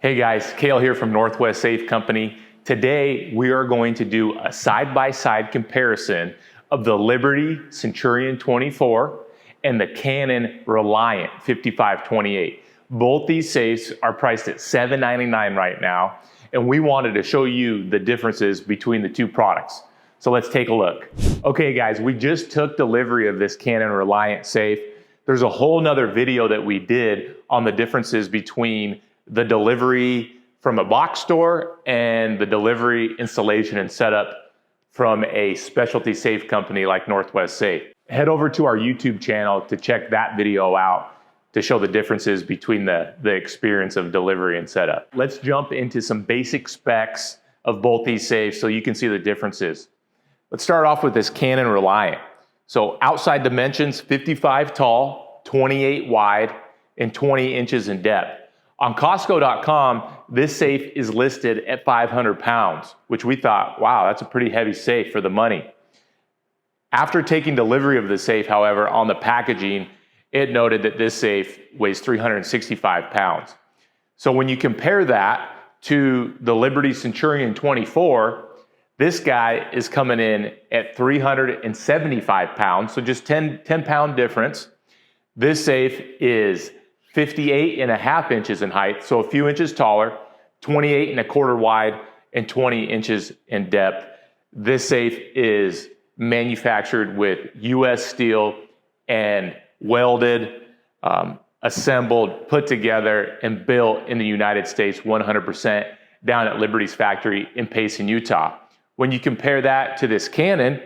Hey guys, Cale here from Northwest Safe Company. Today we are going to do a side-by-side comparison of the Liberty Centurion 24 and the Cannon Reliant 5528. Both these safes are priced at $799 right now, and we wanted to show you the differences between the two products. So let's take a look. Okay guys, we just took delivery of this Cannon Reliant safe. There's a whole nother video that we did on the differences between the delivery from a box store and the delivery, installation, and setup from a specialty safe company like Northwest Safe. Head over to our YouTube channel to check that video out to show the differences between the experience of delivery and setup. Let's jump into some basic specs of both these safes so you can see the differences. Let's start off with this Cannon Reliant. So outside dimensions, 55 tall, 28 wide, and 20 inches in depth. On Costco.com, this safe is listed at 500 pounds, which we thought, wow, that's a pretty heavy safe for the money. After taking delivery of the safe, however, on the packaging, it noted that this safe weighs 365 pounds. So when you compare that to the Liberty Centurion 24, this guy is coming in at 375 pounds, so just 10 pound difference. This safe is 58.5 inches in height, so a few inches taller, 28.25 wide, and 20 inches in depth. This safe is manufactured with US steel and welded, assembled, put together, and built in the United States 100% down at Liberty's factory in Payson, Utah. When you compare that to this Cannon,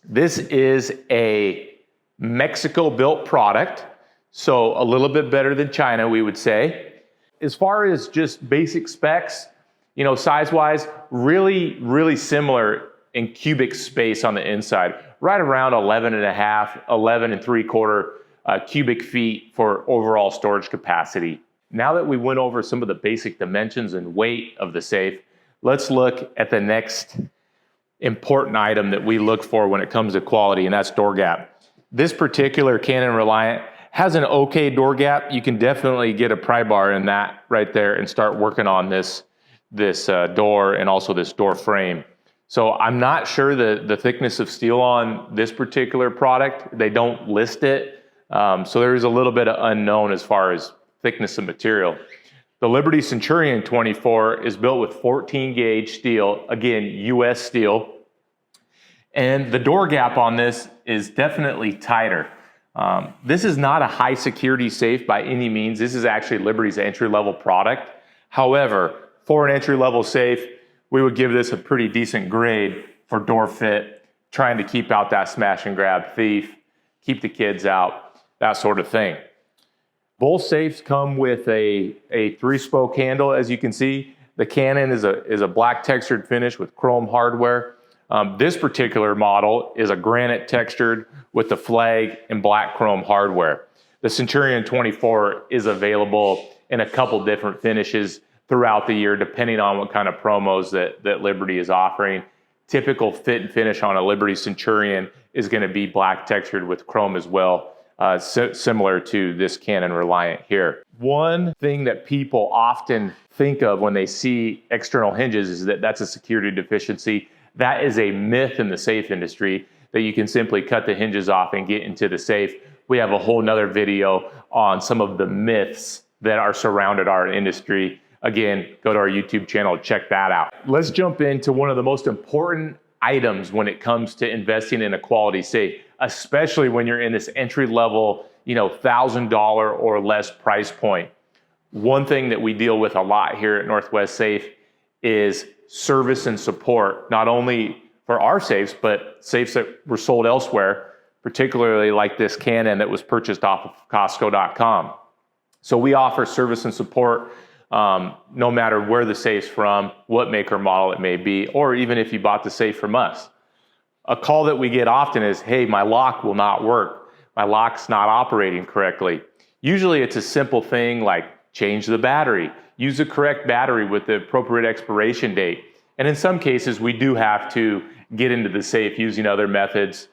this is a Mexico-built product, so a little bit better than China, we would say. As far as just basic specs, you know, size-wise, really similar in cubic space on the inside, right around 11.5 cubic feet for overall storage capacity. Now that we went over some of the basic dimensions and weight of the safe, let's look at the next important item that we look for when it comes to quality, and that's door gap. This particular Cannon Reliant has an okay door gap. You can definitely get a pry bar in that right there and start working on this door and also this door frame. So I'm not sure the thickness of steel on this particular product. They don't list it. So there is a little bit of unknown as far as thickness of material. The Liberty Centurion 24 is built with 14 gauge steel, again, US steel. And the door gap on this is definitely tighter. This is not a high security safe by any means. This is actually Liberty's entry-level product. However, for an entry-level safe, we would give this a pretty decent grade for door fit, trying to keep out that smash and grab thief, keep the kids out, that sort of thing. Both safes come with a 3-spoke handle, as you can see. The Cannon is a black textured finish with chrome hardware. This particular model is a granite textured with the flag and black chrome hardware. The Centurion 24 is available in a couple different finishes throughout the year, depending on what kind of promos that Liberty is offering. Typical fit and finish on a Liberty Centurion is going to be black textured with chrome as well, similar to this Cannon Reliant here. One thing that people often think of when they see external hinges is that that's a security deficiency. That is a myth in the safe industry, that you can simply cut the hinges off and get into the safe. We have a whole nother video on some of the myths that are surrounded our industry. Again, go to our YouTube channel, check that out. Let's jump into one of the most important items when it comes to investing in a quality safe, especially when you're in this entry-level, $1,000 or less price point. One thing that we deal with a lot here at Northwest Safe is service and support, not only for our safes, but safes that were sold elsewhere, particularly like this Cannon that was purchased off of Costco.com. So we offer service and support no matter where the safe's from, what make or model it may be, or even if you bought the safe from us. A call that we get often is, hey, my lock will not work. My lock's not operating correctly. Usually it's a simple thing like change the battery, use the correct battery with the appropriate expiration date. And in some cases, we do have to get into the safe using other methods.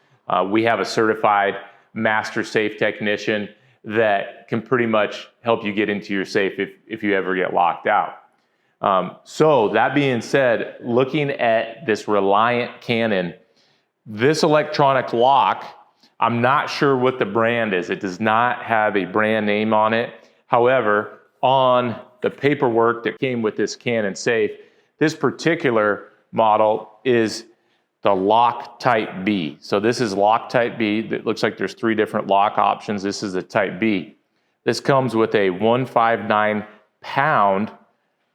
We have a certified master safe technician that can pretty much help you get into your safe if you ever get locked out. So that being said, looking at this Reliant Cannon, this electronic lock, I'm not sure what the brand is. It does not have a brand name on it. However, on the paperwork that came with this Cannon safe, this particular model is the lock type B. So this is lock type B. It looks like there's 3 different lock options. This is the type B. This comes with a 159 pound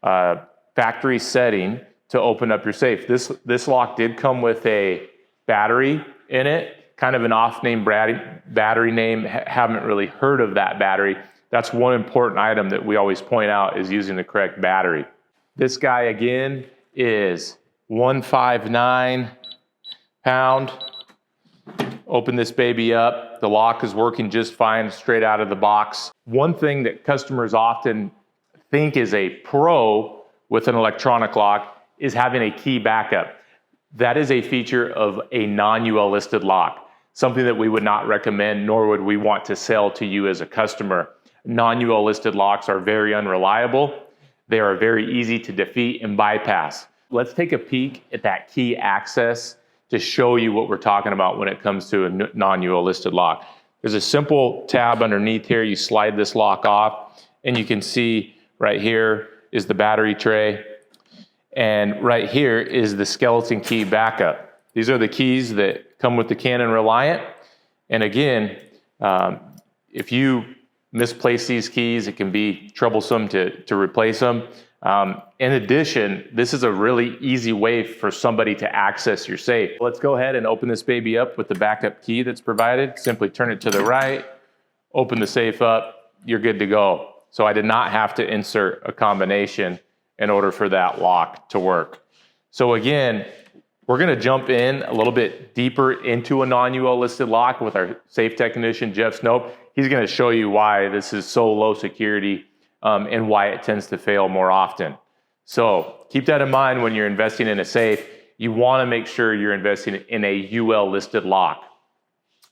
factory setting to open up your safe. This lock did come with a battery in it, kind of an off-name battery name. Haven't really heard of that battery. That's one important item that we always point out, is using the correct battery. This guy again is 159 pound. Open this baby up. The lock is working just fine straight out of the box. One thing that customers often think is a pro with an electronic lock is having a key backup. That is a feature of a non-UL listed lock, something that we would not recommend, nor would we want to sell to you as a customer. Non-UL listed locks are very unreliable. They are very easy to defeat and bypass. Let's take a peek at that key access to show you what we're talking about when it comes to a non-UL listed lock. There's a simple tab underneath here. You slide this lock off and you can see right here is the battery tray. And right here is the skeleton key backup. These are the keys that come with the Cannon Reliant. And again, if you misplace these keys, it can be troublesome to replace them. In addition, this is a really easy way for somebody to access your safe. Let's go ahead and open this baby up with the backup key that's provided. Simply turn it to the right, open the safe up, you're good to go. So I did not have to insert a combination in order for that lock to work. So again, we're gonna jump in a little bit deeper into a non-UL listed lock with our safe technician, Jeff Snope. He's gonna show you why this is so low security and why it tends to fail more often. So keep that in mind when you're investing in a safe. You wanna make sure you're investing in a UL listed lock,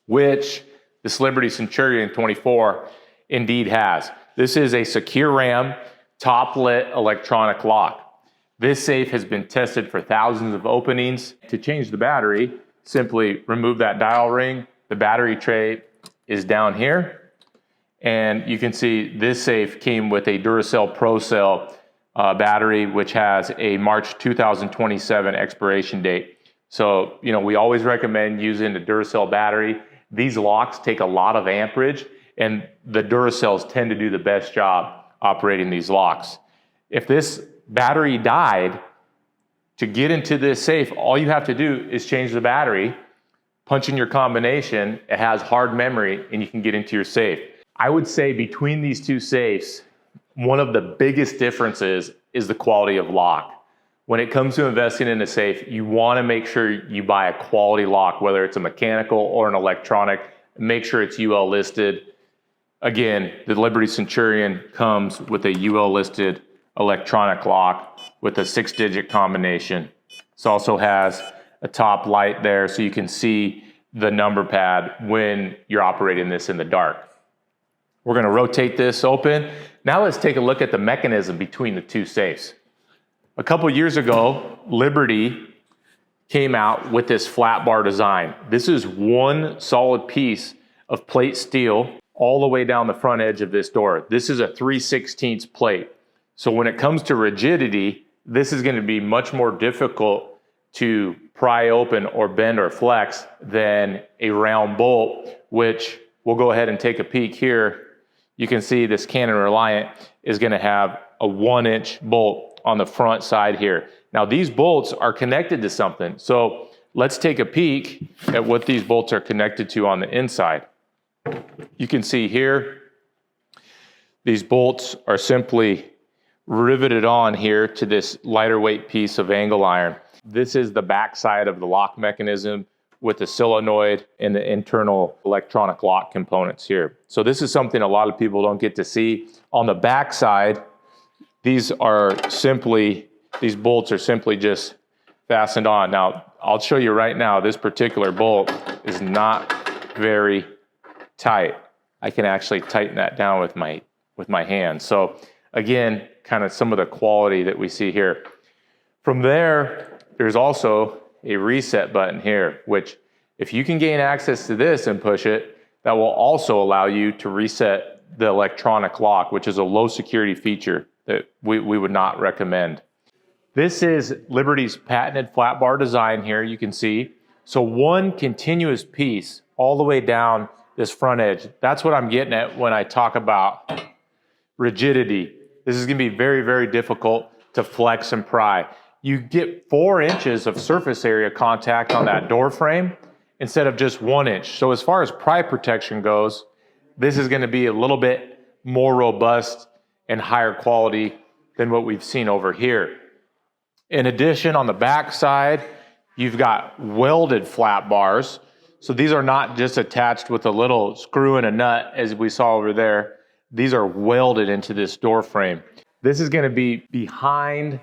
which this Liberty Centurion 24 indeed has. This is a secure RAM, top lit electronic lock. This safe has been tested for thousands of openings. To change the battery, simply remove that dial ring. The battery tray is down here. And you can see this safe came with a Duracell Pro Cell battery, which has a March 2027 expiration date. So, we always recommend using the Duracell battery. These locks take a lot of amperage, and the Duracells tend to do the best job operating these locks. If this battery died, to get into this safe, all you have to do is change the battery, punch in your combination, it has hard memory, and you can get into your safe. I would say between these two safes, one of the biggest differences is the quality of lock. When it comes to investing in a safe, you want to make sure you buy a quality lock, whether it's a mechanical or an electronic. Make sure it's UL listed. Again, the Liberty Centurion comes with a UL listed electronic lock with a 6-digit combination. This also has a top light there so you can see the number pad when you're operating this in the dark. We're going to rotate this open. Now let's take a look at the mechanism between the two safes. A couple years ago, Liberty came out with this flat bar design. This is one solid piece of plate steel all the way down the front edge of this door. This is a 3/16 plate. So when it comes to rigidity, this is going to be much more difficult to pry open or bend or flex than a round bolt, which we'll go ahead and take a peek here. You can see this Cannon Reliant is going to have a 1-inch bolt on the front side here. Now these bolts are connected to something. So let's take a peek at what these bolts are connected to on the inside. You can see here, these bolts are simply riveted on here to this lighter weight piece of angle iron. This is the back side of the lock mechanism with the solenoid and the internal electronic lock components here. So this is something a lot of people don't get to see. On the back side, these bolts are simply just fastened on. Now, I'll show you right now, this particular bolt is not very tight. I can actually tighten that down with my hand. So Again, kind of some of the quality that we see here. From there, there's also a reset button here, which if you can gain access to this and push it, that will also allow you to reset the electronic lock, which is a low security feature that we would not recommend. This is Liberty's patented flat bar design here, you can see. So one continuous piece all the way down this front edge. That's what I'm getting at when I talk about rigidity. This is gonna be very, very difficult to flex and pry. You get 4 inches of surface area contact on that door frame instead of just 1 inch. So as far as pry protection goes, this is gonna be a little bit more robust and higher quality than what we've seen over here. In addition, on the back side, you've got welded flat bars. So these are not just attached with a little screw and a nut as we saw over there. These are welded into this door frame. This is gonna be behind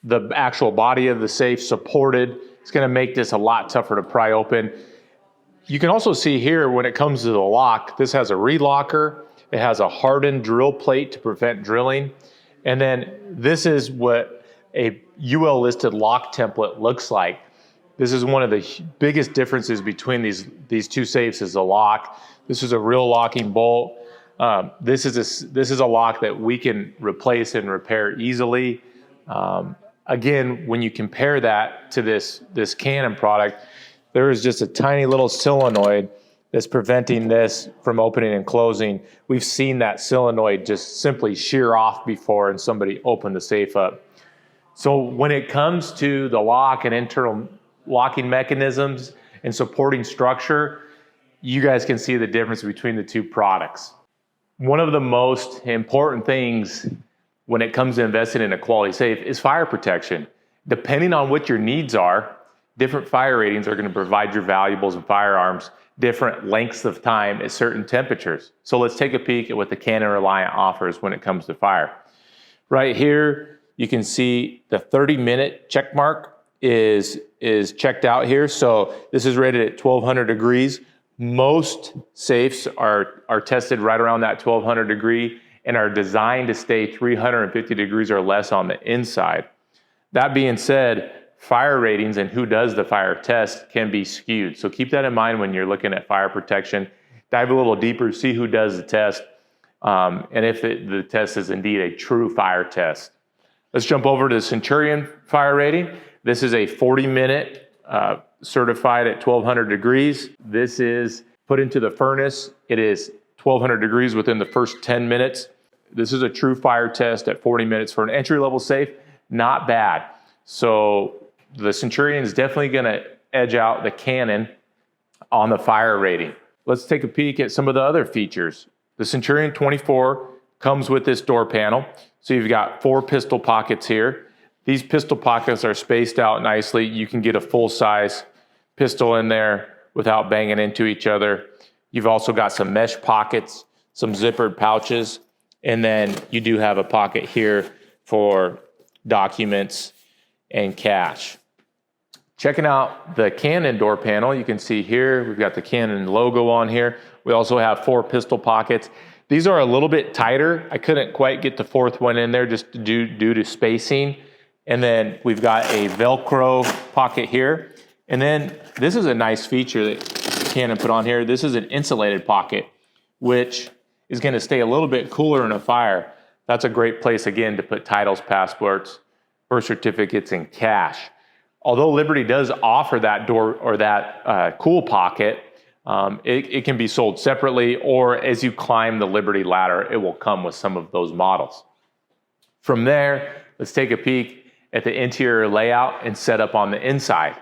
the actual body of the safe, supported. It's gonna make this a lot tougher to pry open. You can also see here when it comes to the lock, this has a relocker. It has a hardened drill plate to prevent drilling. And then this is what a UL listed lock template looks like. This is one of the biggest differences between these two safes is the lock. This is a real locking bolt. This is a lock that we can replace and repair easily. Again, when you compare that to this Cannon product, there is just a tiny little solenoid that's preventing this from opening and closing. We've seen that solenoid just simply shear off before and somebody opened the safe up. So when it comes to the lock and internal locking mechanisms and supporting structure, you guys can see the difference between the two products. One of the most important things when it comes to investing in a quality safe is fire protection. Depending on what your needs are, different fire ratings are going to provide your valuables and firearms different lengths of time at certain temperatures. So let's take a peek at what the Cannon Reliant offers when it comes to fire. Right here, you can see the 30-minute check mark is checked out here. So this is rated at 1200 degrees. Most safes are tested right around that 1200 degree and are designed to stay 350 degrees or less on the inside. That being said, fire ratings and who does the fire test can be skewed. So keep that in mind when you're looking at fire protection. Dive a little deeper, see who does the test, and if the test is indeed a true fire test. Let's jump over to the Centurion fire rating. This is a 40-minute certified at 1200 degrees. This is put into the furnace. It is 1200 degrees within the first 10 minutes. This is a true fire test at 40 minutes for an entry-level safe. Not bad. So the Centurion is definitely going to edge out the Cannon on the fire rating. Let's take a peek at some of the other features. The Centurion 24 comes with this door panel. So you've got 4 pistol pockets here. These pistol pockets are spaced out nicely. You can get a full-size pistol in there without banging into each other. You've also got some mesh pockets, some zippered pouches, and then you do have a pocket here for documents and cash. Checking out the Cannon door panel, you can see here, we've got the Cannon logo on here. We also have 4 pistol pockets. These are a little bit tighter. I couldn't quite get the 4th one in there just due to spacing. And then we've got a Velcro pocket here. And then this is a nice feature that Cannon put on here. This is an insulated pocket, which is going to stay a little bit cooler in a fire. That's a great place, again, to put titles, passports, birth certificates, and cash. Although Liberty does offer that door or that cool pocket, it can be sold separately, or as you climb the Liberty ladder, it will come with some of those models. From there, let's take a peek at the interior layout and setup on the inside.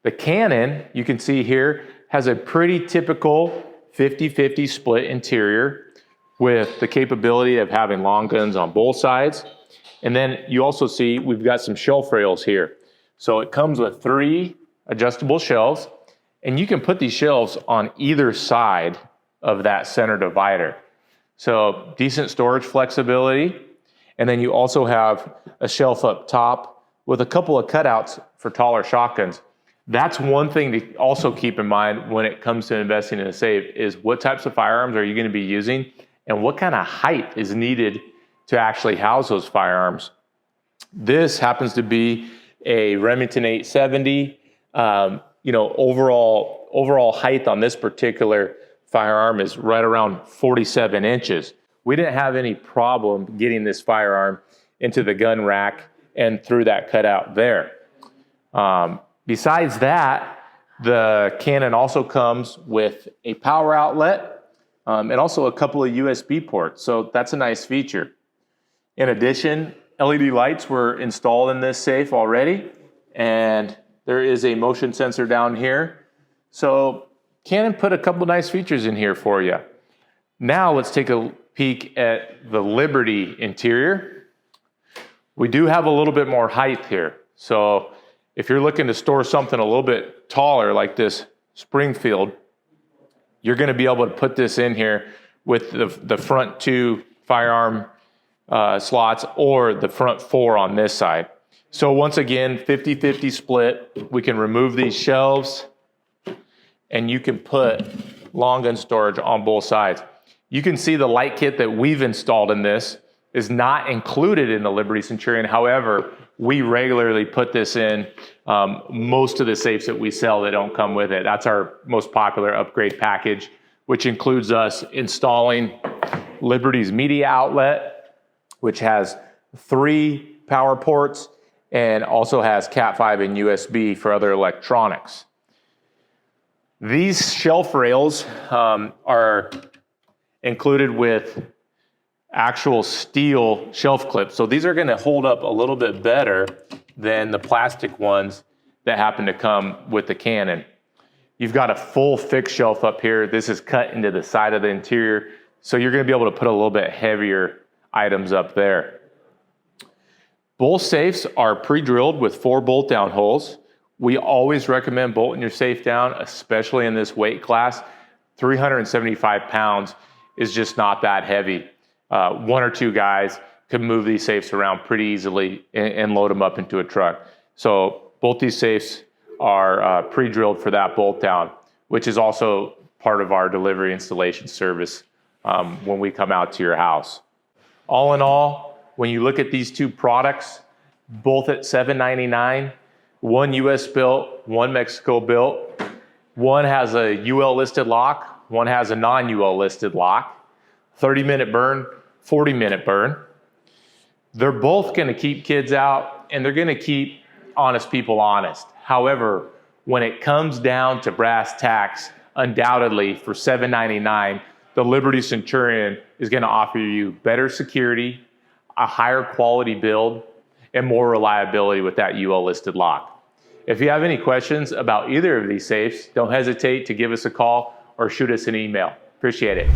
The Cannon, you can see here, has a pretty typical 50-50 split interior with the capability of having long guns on both sides. And then you also see we've got some shelf rails here. So it comes with 3 adjustable shelves, and you can put these shelves on either side of that center divider. So decent storage flexibility. And then you also have a shelf up top with a couple of cutouts for taller shotguns. That's one thing to also keep in mind when it comes to investing in a safe is what types of firearms are you going to be using and what kind of height is needed to actually house those firearms. This happens to be a Remington 870. Overall height on this particular firearm is right around 47 inches. We didn't have any problem getting this firearm into the gun rack and through that cutout there. Besides that, the Cannon also comes with a power outlet and also a couple of USB ports. So that's a nice feature. In addition, LED lights were installed in this safe already, and there is a motion sensor down here. So Cannon put a couple nice features in here for you. Now let's take a peek at the Liberty interior. We do have a little bit more height here. So if you're looking to store something a little bit taller like this Springfield, you're going to be able to put this in here with the front two firearm slots or the front four on this side. So once again, 50-50 split. We can remove these shelves and you can put long gun storage on both sides. You can see the light kit that we've installed in this is not included in the Liberty Centurion. However, we regularly put this in most of the safes that we sell that don't come with it. That's our most popular upgrade package, which includes us installing Liberty's media outlet, which has 3 power ports and also has Cat5 and USB for other electronics. These shelf rails are included with actual steel shelf clips. So these are going to hold up a little bit better than the plastic ones that happen to come with the Cannon. You've got a full fixed shelf up here. This is cut into the side of the interior. So you're going to be able to put a little bit heavier items up there. Both safes are pre-drilled with 4 bolt down holes. We always recommend bolting your safe down, especially in this weight class. 375 pounds is just not that heavy. 1 or 2 guys could move these safes around pretty easily and load them up into a truck. So both these safes are pre-drilled for that bolt down, which is also part of our delivery installation service when we come out to your house. All in all, when you look at these 2 products, both at $7.99, one US built, one Mexico built, one has a UL listed lock, one has a non-UL listed lock. 30-minute burn, 40-minute burn. They're both going to keep kids out and they're going to keep honest people honest. However, when it comes down to brass tacks, undoubtedly for $7.99, the Liberty Centurion is going to offer you better security, a higher quality build, and more reliability with that UL listed lock. If you have any questions about either of these safes, don't hesitate to give us a call or shoot us an email. Appreciate it.